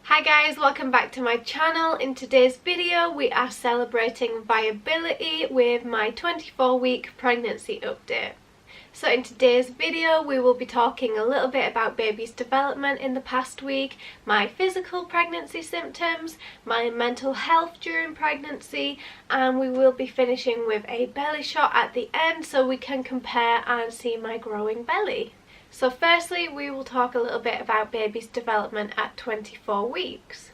Hi guys, welcome back to my channel. In today's video we are celebrating Viability with my 24-week pregnancy update. So in today's video we will be talking a little bit about baby's development in the past week, my physical pregnancy symptoms, my mental health during pregnancy, and we will be finishing with a belly shot at the end so we can compare and see my growing belly. So firstly, we will talk a little bit about baby's development at 24 weeks.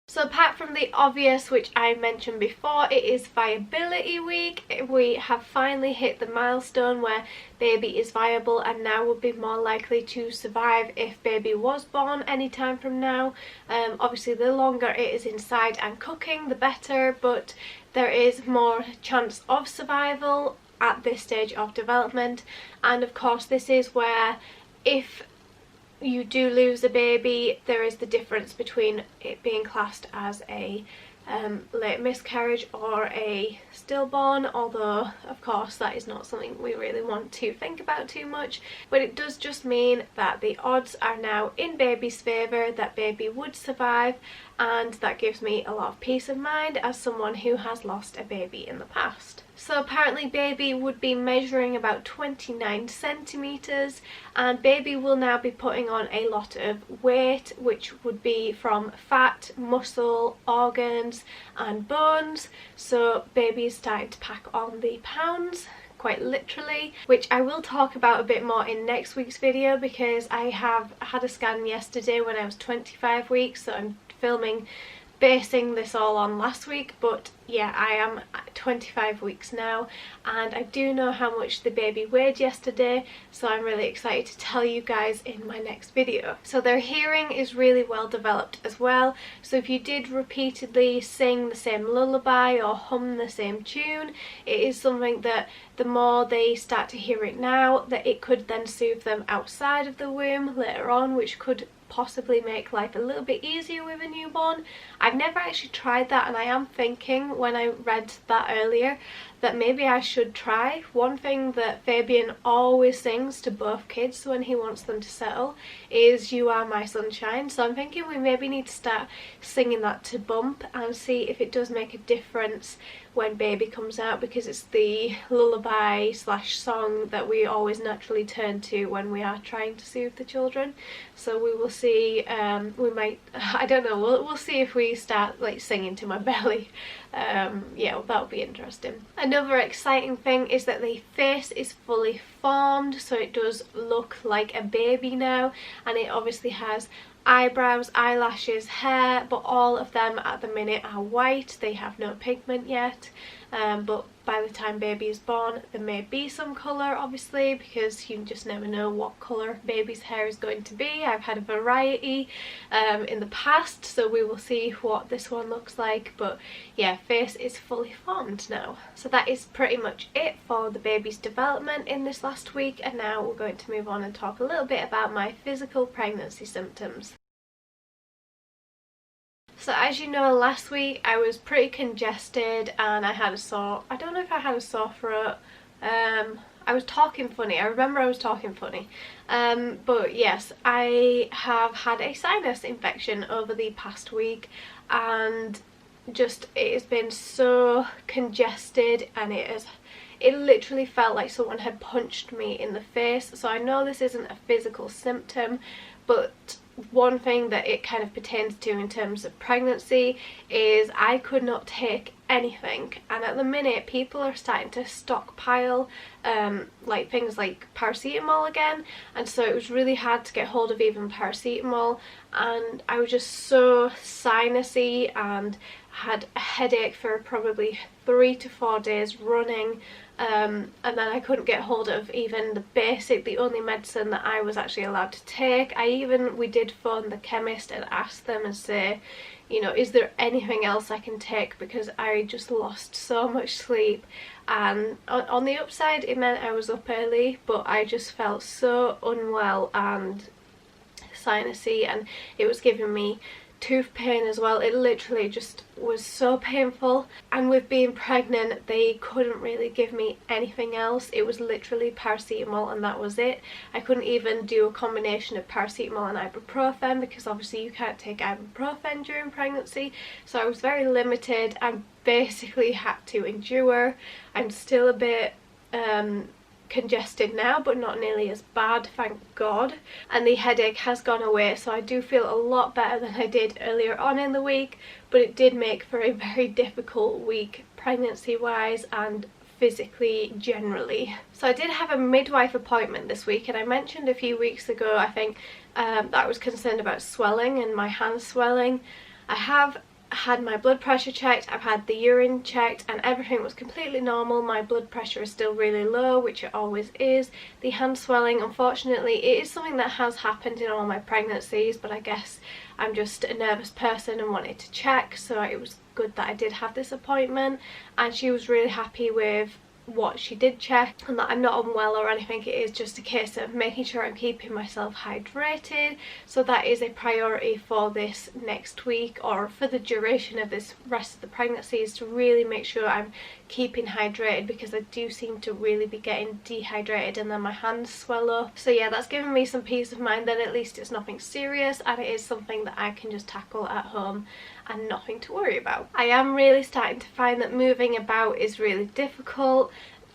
So apart from the obvious, which I mentioned before, it is Viability week. We have finally hit the milestone where baby is viable and now would be more likely to survive if baby was born anytime from now. Obviously the longer it is inside and cooking the better, but there is more chance of survival at this stage of development. And of course this is where if you do lose a baby, there is the difference between it being classed as a late miscarriage or a stillborn, although of course that is not something we really want to think about too much, but it does just mean that the odds are now in baby's favour that baby would survive, and that gives me a lot of peace of mind as someone who has lost a baby in the past. So apparently baby would be measuring about 29 centimetres, and baby will now be putting on a lot of weight, which would be from fat, muscle, organs and bones. So baby is starting to pack on the pounds, quite literally, which I will talk about a bit more in next week's video because I have had a scan yesterday when I was 25 weeks, so I'm basing this all on last week. But yeah, I am at 25 weeks now and I do know how much the baby weighed yesterday, so I'm really excited to tell you guys in my next video. So their hearing is really well developed as well, so if you did repeatedly sing the same lullaby or hum the same tune, it is something that the more they start to hear it now, that it could then soothe them outside of the womb later on, which could possibly make life a little bit easier with a newborn. I've never actually tried that, and I am thinking when I read that earlier that maybe I should try. One thing that Fabian always sings to both kids when he wants them to settle is "You Are My Sunshine," so I'm thinking we maybe need to start singing that to Bump and see if it does make a difference when baby comes out, because it's the lullaby slash song that we always naturally turn to when we are trying to soothe the children. So we will see, we might, I don't know, we'll see if we start like singing to my belly. Yeah, that'll be interesting. Another exciting thing is that the face is fully formed, so it does look like a baby now, and it obviously has eyebrows, eyelashes, hair, but all of them at the minute are white. They have no pigment yet, but by the time baby is born there may be some colour, obviously, because you just never know what colour baby's hair is going to be. I've had a variety in the past, so we will see what this one looks like. But yeah, face is fully formed now. So that is pretty much it for the baby's development in this last week, and now we're going to move on and talk a little bit about my physical pregnancy symptoms. So as you know, last week I was pretty congested and I had a sore, I don't know if I had a sore throat, I was talking funny, I remember I was talking funny, but yes, I have had a sinus infection over the past week, and just it has been so congested, and it literally felt like someone had punched me in the face. So I know this isn't a physical symptom, but one thing that it kind of pertains to in terms of pregnancy is I could not take anything, and at the minute people are starting to stockpile like things like paracetamol again, and so it was really hard to get hold of even paracetamol, and I was just so sinusy and had a headache for probably 3 to 4 days running, and then I couldn't get hold of even the only medicine that I was actually allowed to take. We did phone the chemist and ask them and say, you know, is there anything else I can take, because I just lost so much sleep. And on the upside it meant I was up early, but I just felt so unwell and sinusy, and it was giving me tooth pain as well. It literally just was so painful, and with being pregnant they couldn't really give me anything else. It was literally paracetamol and that was it. I couldn't even do a combination of paracetamol and ibuprofen because obviously you can't take ibuprofen during pregnancy, so I was very limited and basically had to endure. I'm still a bit congested now, but not nearly as bad, thank God, and the headache has gone away, so I do feel a lot better than I did earlier on in the week. But it did make for a very difficult week pregnancy wise and physically generally. So I did have a midwife appointment this week, and I mentioned a few weeks ago, I think, that I was concerned about swelling and my hands swelling. I have had my blood pressure checked, I've had the urine checked, and everything was completely normal. My blood pressure is still really low, which it always is. The hand swelling, unfortunately, it is something that has happened in all my pregnancies, but I guess I'm just a nervous person and wanted to check, so it was good that I did have this appointment, and she was really happy with what she did check and that I'm not unwell or anything. It is just a case of making sure I'm keeping myself hydrated, so that is a priority for this next week, or for the duration of this rest of the pregnancy, is to really make sure I'm keeping hydrated, because I do seem to really be getting dehydrated and then my hands swell up. So yeah, that's given me some peace of mind that at least it's nothing serious and it is something that I can just tackle at home and nothing to worry about. I am really starting to find that moving about is really difficult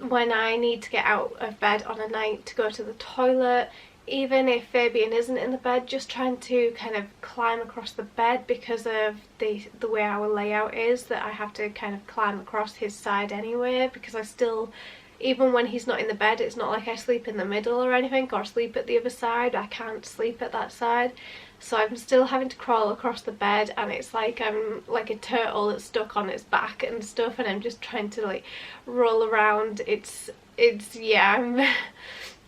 when I need to get out of bed on a night to go to the toilet. Even if Fabian isn't in the bed, just trying to kind of climb across the bed, because of the way our layout is, that I have to kind of climb across his side anyway, because I still, even when he's not in the bed, it's not like I sleep in the middle or anything, or sleep at the other side. I can't sleep at that side, so I'm still having to crawl across the bed, and it's like I'm like a turtle that's stuck on its back and stuff, and I'm just trying to like roll around. It's yeah,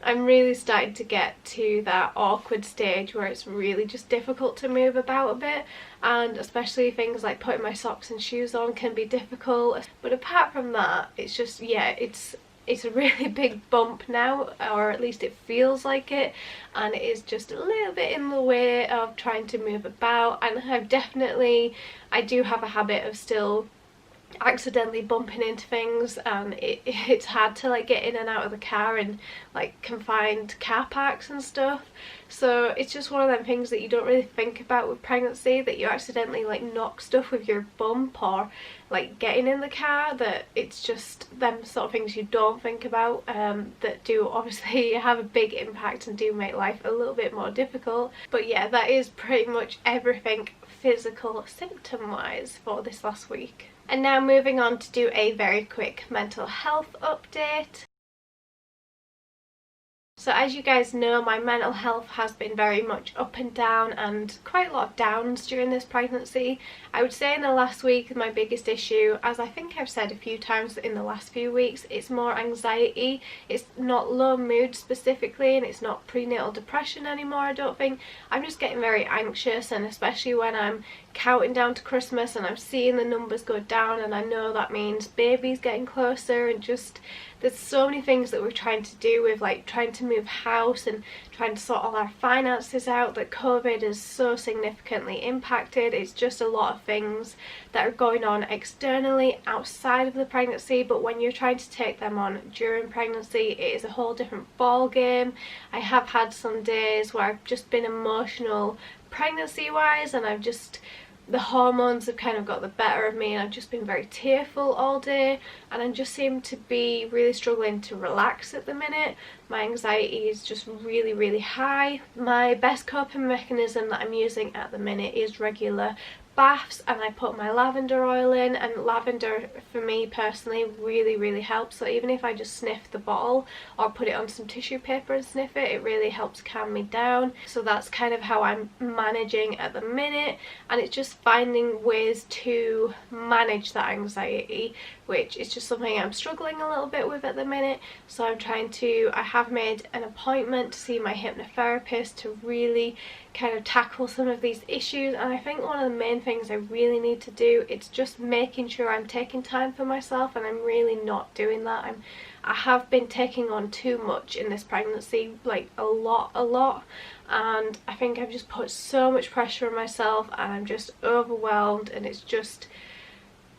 I'm really starting to get to that awkward stage where it's really just difficult to move about a bit, and especially things like putting my socks and shoes on can be difficult. But apart from that, it's just, yeah, it's a really big bump now, or at least it feels like it, and it is just a little bit in the way of trying to move about. And I do have a habit of still accidentally bumping into things, and it's hard to like get in and out of the car in like confined car parks and stuff. So it's just one of them things that you don't really think about with pregnancy, that you accidentally like knock stuff with your bump or like getting in the car, that it's just them sort of things you don't think about, that do obviously have a big impact and do make life a little bit more difficult. But yeah, that is pretty much everything physical symptom wise for this last week. And now moving on to do a very quick mental health update. So as you guys know, my mental health has been very much up and down, and quite a lot of downs during this pregnancy. I would say in the last week my biggest issue, as I think I've said a few times in the last few weeks, it's more anxiety. It's not low mood specifically, and it's not prenatal depression anymore, I don't think. I'm just getting very anxious, and especially when I'm counting down to Christmas and I'm seeing the numbers go down, and I know that means baby's getting closer, and just there's so many things that we're trying to do with like trying to move house and trying to sort all our finances out, that COVID has so significantly impacted. It's just a lot of things that are going on externally outside of the pregnancy, but when you're trying to take them on during pregnancy, it is a whole different ball game. I have had some days where I've just been emotional pregnancy wise, and the hormones have kind of got the better of me, and I've just been very tearful all day, and I just seem to be really struggling to relax at the minute. My anxiety is just really high. My best coping mechanism that I'm using at the minute is regular baths, and I put my lavender oil in, and lavender for me personally really helps. So even if I just sniff the bottle or put it on some tissue paper and sniff it, it really helps calm me down. So that's kind of how I'm managing at the minute, and it's just finding ways to manage that anxiety, which is just something I'm struggling a little bit with at the minute. So I have made an appointment to see my hypnotherapist to really kind of tackle some of these issues, and I think one of the main things I really need to do, it's just making sure I'm taking time for myself, and I'm really not doing that. I have been taking on too much in this pregnancy, like a lot, and I think I've just put so much pressure on myself and I'm just overwhelmed and it's just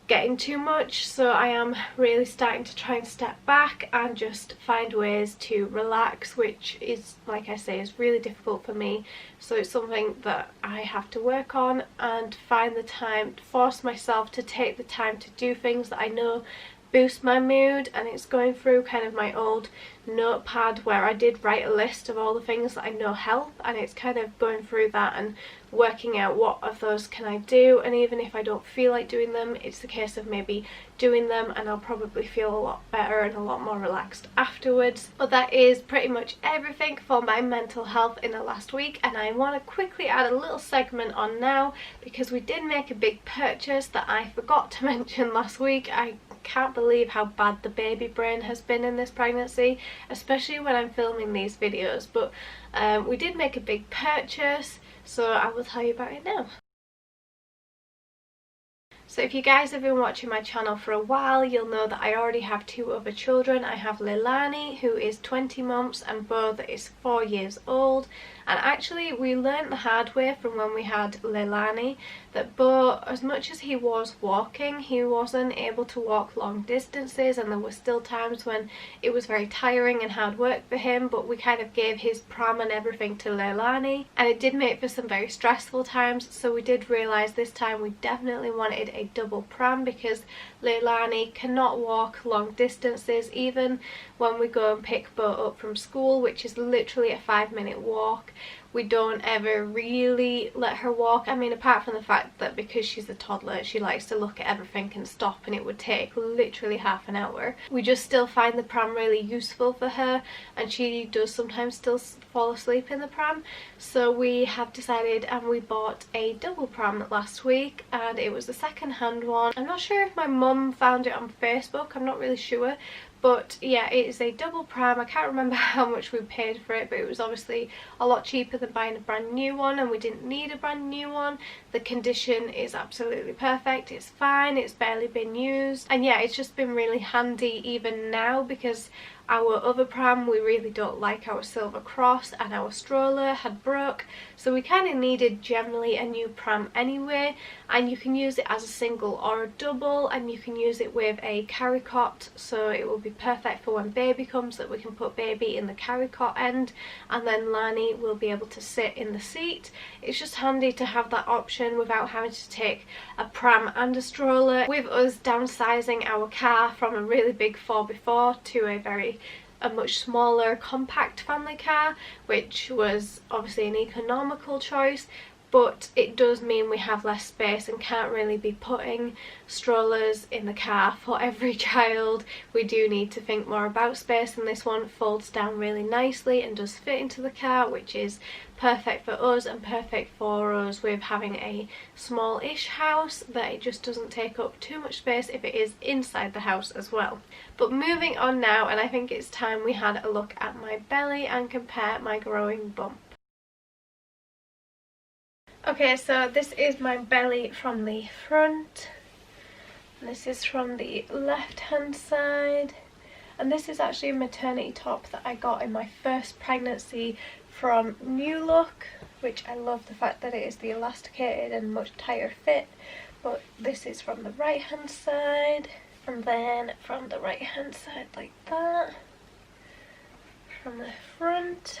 getting too much. So I am really starting to try and step back and just find ways to relax, which is, like I say, is really difficult for me. So it's something that I have to work on and find the time to force myself to take the time to do things that I know boost my mood. And it's going through kind of my old notepad where I did write a list of all the things that I know help, and it's kind of going through that and working out what of those can I do. And even if I don't feel like doing them, it's the case of maybe doing them and I'll probably feel a lot better and a lot more relaxed afterwards. But that is pretty much everything for my mental health in the last week, and I want to quickly add a little segment on now because we did make a big purchase that I forgot to mention last week. I can't believe how bad the baby brain has been in this pregnancy, especially when I'm filming these videos. But we did make a big purchase, so I will tell you about it now. So if you guys have been watching my channel for a while, you'll know that I already have two other children. I have Leilani, who is 20 months, and Bo, that is 4 years old. And actually we learnt the hard way from when we had Leilani that Bo, as much as he was walking, he wasn't able to walk long distances, and there were still times when it was very tiring and hard work for him. But we kind of gave his pram and everything to Leilani, and it did make for some very stressful times. So we did realise this time we definitely wanted a double pram because Leilani cannot walk long distances. Even when we go and pick Bo up from school, which is literally a 5-minute walk, we don't ever really let her walk. I mean, apart from the fact that because she's a toddler, she likes to look at everything and stop, and it would take literally half an hour. We just still find the pram really useful for her, and she does sometimes still fall asleep in the pram. So we have decided, and we bought a double pram last week, and it was a second-hand one. I'm not sure if my mum found it on Facebook, I'm not really sure. But yeah, it is a double pram. I can't remember how much we paid for it, but it was obviously a lot cheaper than buying a brand new one, and we didn't need a brand new one. The condition is absolutely perfect, it's fine, it's barely been used, and yeah, it's just been really handy even now because our other pram, we really don't like our silver cross, and our stroller had broke, so we kind of needed generally a new pram anyway. And you can use it as a single or a double, and you can use it with a carry cot, so it will be perfect for when baby comes, that we can put baby in the carry cot end and then Lani will be able to sit in the seat. It's just handy to have that option without having to take a pram and a stroller. With us downsizing our car from a really big 4x4 to a much smaller compact family car, which was obviously an economical choice, but it does mean we have less space and can't really be putting strollers in the car for every child. We do need to think more about space, and this one folds down really nicely and does fit into the car, which is perfect for us and perfect for us with having a small-ish house, that it just doesn't take up too much space if it is inside the house as well. But moving on now, and I think it's time we had a look at my belly and compare my growing bump. Okay, so this is my belly from the front, and this is from the left hand side, and this is actually a maternity top that I got in my first pregnancy from New Look, which I love the fact that it is the elasticated and much tighter fit. But this is from the right hand side, and then from the right hand side like that, from the front,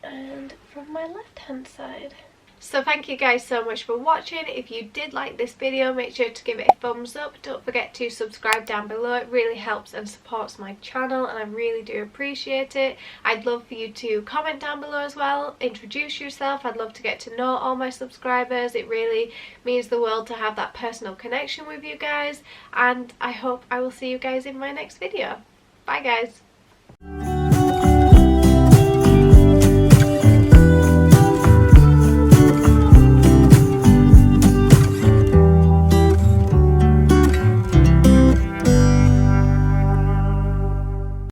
and from my left hand side. So thank you guys so much for watching. If you did like this video, make sure to give it a thumbs up. Don't forget to subscribe down below. It really helps and supports my channel, and I really do appreciate it. I'd love for you to comment down below as well, introduce yourself. I'd love to get to know all my subscribers. It really means the world to have that personal connection with you guys, and I hope I will see you guys in my next video. Bye guys.